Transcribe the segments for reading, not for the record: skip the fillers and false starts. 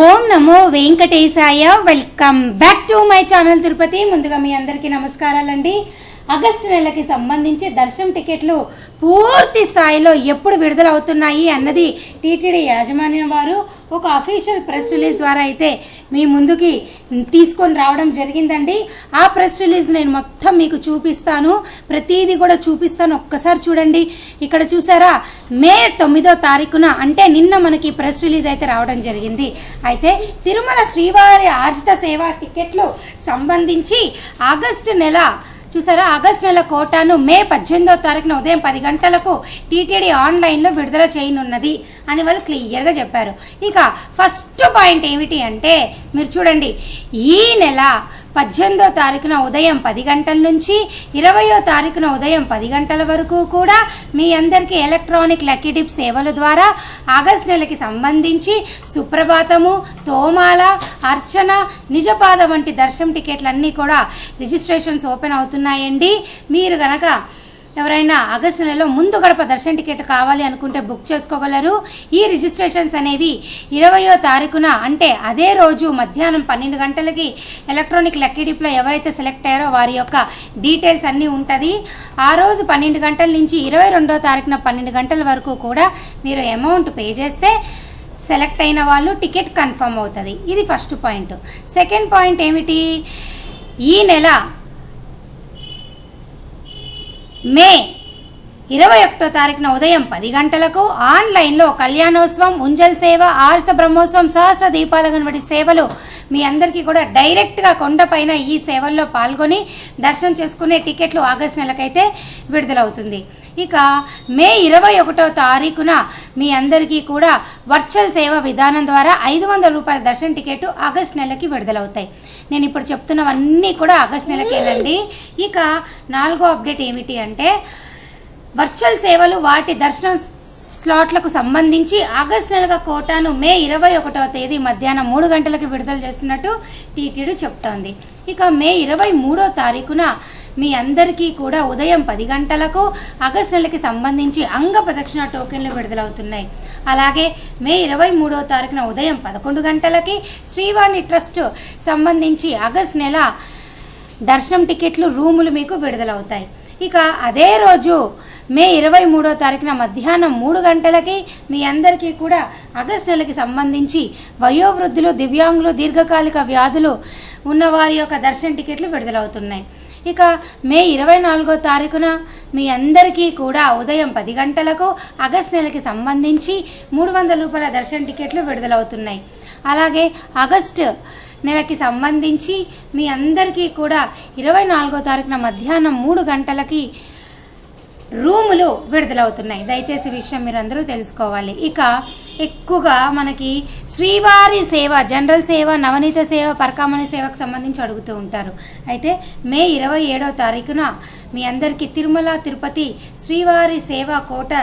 Om Namo Venkatesaya. Welcome back to my channel Tirupati. ముందుగా మీ అందరికీ నమస్కారాలండి. ఆగస్టు నెలకి సంబంధించి దర్శనం టికెట్లు పూర్తి స్థాయిలో ఎప్పుడు విడుదల అవుతున్నాయి అన్నది టీటీడీ యాజమాన్యం వారు ఒక అఫీషియల్ ప్రెస్ రిలీజ్ ద్వారా అయితే మీ ముందుకి తీసుకొని రావడం జరిగిందండి. ఆ ప్రెస్ రిలీజ్ నేను మొత్తం మీకు చూపిస్తాను, ప్రతిదీ కూడా చూపిస్తాను. ఒక్కసారి చూడండి. ఇక్కడ చూసారా, మే 9వ తారీఖున అంటే నిన్న మనకి ప్రెస్ రిలీజ్ అయితే రావడం జరిగింది. అయితే తిరుమల శ్రీవారి ఆర్జిత సేవ టికెట్లు సంబంధించి ఆగస్టు నెల చూసారా, ఆగస్టు నెల కోటాను మే 18వ తారీఖున ఉదయం 10 గంటలకు టీటీడీ ఆన్లైన్లో విడుదల చేయనున్నది అని వాళ్ళు క్లియర్గా చెప్పారు. ఇక ఫస్ట్ పాయింట్ ఏమిటి అంటే మీరు చూడండి, ఈ నెల 18వ తారీఖున ఉదయం 10 గంటల నుంచి 20వ తారీఖున ఉదయం 10 గంటల వరకు కూడా మీ అందరికీ ఎలక్ట్రానిక్ లక్కీ డిప్ సేవల ద్వారా ఆగస్టు నెలకి సంబంధించి సుప్రభాతము, తోమాల, అర్చన, నిజపాద వంటి దర్శనం టికెట్లన్నీ కూడా రిజిస్ట్రేషన్స్ ఓపెన్ అవుతున్నాయండి. మీరు గనక ఎవరైనా ఆగస్టు నెలలో ముందు గడప దర్శన టికెట్ కావాలి అనుకుంటే బుక్ చేసుకోగలరు. ఈ రిజిస్ట్రేషన్స్ అనేవి 20వ తారీఖున అంటే అదే రోజు మధ్యాహ్నం 12 గంటలకి ఎలక్ట్రానిక్ లక్కీ డిప్లో ఎవరైతే సెలెక్ట్ అయ్యారో వారి యొక్క డీటెయిల్స్ అన్నీ ఉంటుంది. ఆ రోజు 12 గంటల నుంచి 22వ తారీఖున 12 గంటల వరకు కూడా మీరు అమౌంట్ పే చేస్తే సెలెక్ట్ అయిన వాళ్ళు టికెట్ కన్ఫర్మ్ అవుతుంది. ఇది ఫస్ట్ పాయింట్. సెకండ్ పాయింట్ ఏమిటి, ఈ నెల మే 21వ తారీఖున ఉదయం 10 గంటలకు ఆన్లైన్లో కళ్యాణోత్సవం, ఉంజల్ సేవ, ఆర్జిత బ్రహ్మోత్సవం, సహస్ర దీపాలగన్ వంటి సేవలు మీ అందరికీ కూడా డైరెక్ట్గా కొండపైన ఈ సేవల్లో పాల్గొని దర్శనం చేసుకునే టికెట్లు ఆగస్టు నెలకైతే విడుదలవుతుంది. ఇక మే 21వ తారీఖున మీ అందరికీ కూడా వర్చువల్ సేవ విధానం ద్వారా 500 రూపాయల దర్శన టికెట్ ఆగస్టు నెలకి విడుదలవుతాయి. నేను ఇప్పుడు చెప్తున్నవన్నీ కూడా ఆగస్టు నెలకేనండి. ఇక 4వ అప్డేట్ ఏమిటి అంటే వర్చువల్ సేవలు వాటి దర్శనం స్లాట్లకు సంబంధించి ఆగస్టు నెల కోటాను మే 21వ తేదీ మధ్యాహ్నం 3 గంటలకు విడుదల చేస్తున్నట్టు టీటీడీ చెప్తోంది. ఇక మే 23వ తారీఖున మీ అందరికీ కూడా ఉదయం 10 గంటలకు ఆగస్టు నెలకి సంబంధించి అంగ ప్రదక్షిణ టోకెన్లు విడుదలవుతున్నాయి. అలాగే మే 23వ తారీఖున ఉదయం 11 గంటలకి శ్రీవాణి ట్రస్ట్ సంబంధించి ఆగస్టు నెల దర్శనం టికెట్లు రూములు మీకు విడుదలవుతాయి. ఇక అదే రోజు మే 23వ తారీఖున మధ్యాహ్నం 3 గంటలకి మీ అందరికీ కూడా ఆగస్టు నెలకి సంబంధించి వయోవృద్ధులు, దివ్యాంగులు, దీర్ఘకాలిక వ్యాధులు ఉన్నవారి యొక్క దర్శన టికెట్లు విడుదలవుతున్నాయి. ఇక మే 24వ తారీఖున మీ అందరికీ కూడా ఉదయం 10 గంటలకు ఆగస్టు నెలకి సంబంధించి 300 రూపాయల దర్శన టికెట్లు విడుదలవుతున్నాయి. అలాగే ఆగస్టు నెలకి సంబంధించి మీ అందరికీ కూడా 24వ తారీఖున మధ్యాహ్నం 3 గంటలకి రూములు విడుదలవుతున్నాయి. దయచేసి విషయం మీరు అందరూ తెలుసుకోవాలి. ఇక ఎక్కువగా మనకి శ్రీవారి సేవ, జనరల్ సేవ, నవనీత సేవ, పరకామణి సేవకు సంబంధించి అడుగుతూ ఉంటారు. అయితే మే 27వ తారీఖున మీ అందరికీ తిరుమల తిరుపతి శ్రీవారి సేవ కోట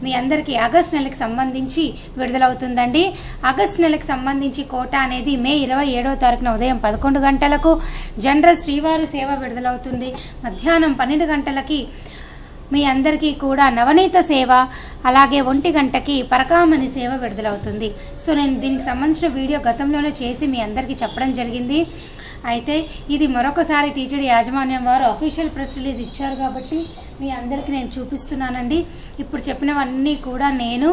మీ అందరికీ ఆగస్టు నెలకు సంబంధించి విడుదలవుతుందండి. ఆగస్టు నెలకు సంబంధించి కోట అనేది మే 27వ తారీఖున ఉదయం 11 గంటలకు జనరల్ శ్రీవారి సేవ విడుదలవుతుంది. మధ్యాహ్నం 12 గంటలకి మీ అందరికీ కూడా నవనీత సేవ, అలాగే 1 గంటకి పరకామణి సేవ విడుదలవుతుంది. సో నేను దీనికి సంబంధించిన వీడియో గతంలోనే చేసి మీ అందరికీ చెప్పడం జరిగింది. అయితే ఇది మరొకసారి టీటీడీ యాజమాన్యం వారు అఫీషియల్ ప్రెస్ రిలీజ్ ఇచ్చారు కాబట్టి మీ అందరికీ నేను చూపిస్తున్నానండి. ఇప్పుడు చెప్పినవన్నీ కూడా నేను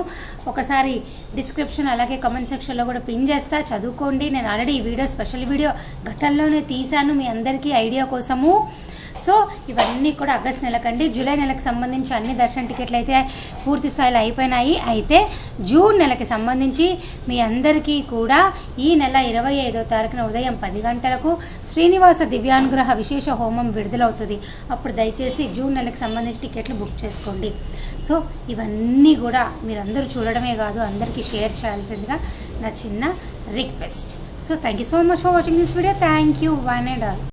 ఒకసారి డిస్క్రిప్షన్ అలాగే కామెంట్ సెక్షన్లో కూడా పిన్ చేస్తా, చదువుకోండి. నేను ఆల్రెడీ ఈ వీడియో స్పెషల్ వీడియో గతంలోనే తీశాను మీ అందరికీ ఐడియా కోసము. సో ఇవన్నీ కూడా ఆగస్టు నెలకండి. జూలై నెలకు సంబంధించి అన్ని దర్శన టికెట్లు అయితే పూర్తి స్థాయిలో అయిపోయినాయి. అయితే జూన్ నెలకి సంబంధించి మీ అందరికీ కూడా ఈ నెల 25వ తారీఖున ఉదయం 10 గంటలకు శ్రీనివాస దివ్యానుగ్రహ విశేష హోమం విడుదలవుతుంది. అప్పుడు దయచేసి జూన్ నెలకు సంబంధించి టికెట్లు బుక్ చేసుకోండి. సో ఇవన్నీ కూడా మీరందరూ చూడడమే కాదు, అందరికీ షేర్ చేయాల్సిందిగా నా చిన్న request. So thank you so much for watching this video. Thank you one and all.